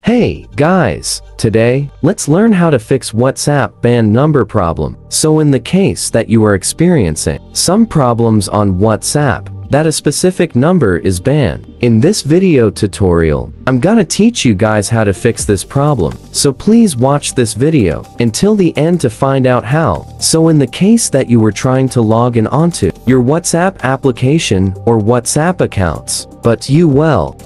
Hey, guys! Today, let's learn how to fix WhatsApp ban number problem. So in the case that you are experiencing some problems on WhatsApp, that a specific number is banned. In this video tutorial, I'm gonna teach you guys how to fix this problem. So please watch this video until the end to find out how. So in the case that you were trying to log in onto your WhatsApp application or WhatsApp accounts, but you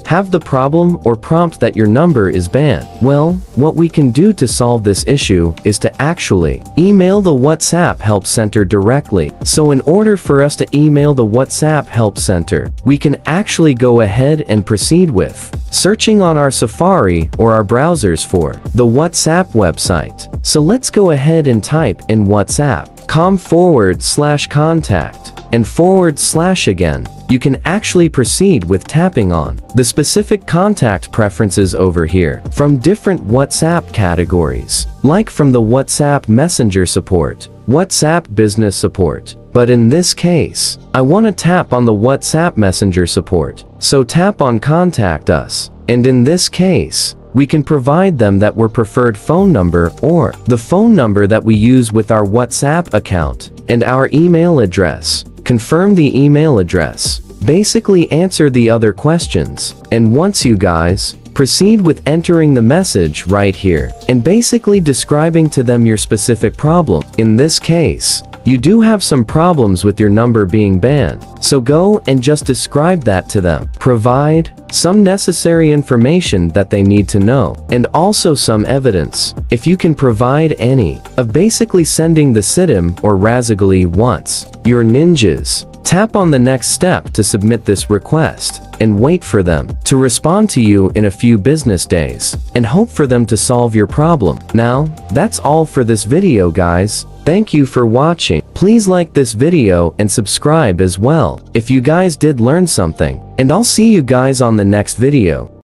have the problem or prompt that your number is banned. Well, what we can do to solve this issue is to actually email the WhatsApp Help Center directly. So in order for us to email the WhatsApp Help Center, we can actually go ahead and proceed with searching on our Safari or our browsers for the WhatsApp website. So let's go ahead and type in whatsapp.com/contact and / again. You can actually proceed with tapping on the specific contact preferences over here from different WhatsApp categories, like from the WhatsApp Messenger support, WhatsApp Business support. But in this case, I want to tap on the WhatsApp Messenger support. So tap on Contact Us. And in this case, we can provide them that our preferred phone number or the phone number that we use with our WhatsApp account and our email address. Confirm the email address. Basically answer the other questions. And once you guys proceed with entering the message right here and basically describing to them your specific problem. In this case, you do have some problems with your number being banned. So go and just describe that to them. Provide some necessary information that they need to know, and also some evidence, if you can provide any, of basically sending the SIDM or Razagli once your ninjas. Tap on the next step to submit this request, and wait for them to respond to you in a few business days, and hope for them to solve your problem. Now, that's all for this video, guys. Thank you for watching. Please like this video and subscribe as well if you guys did learn something. And I'll see you guys on the next video.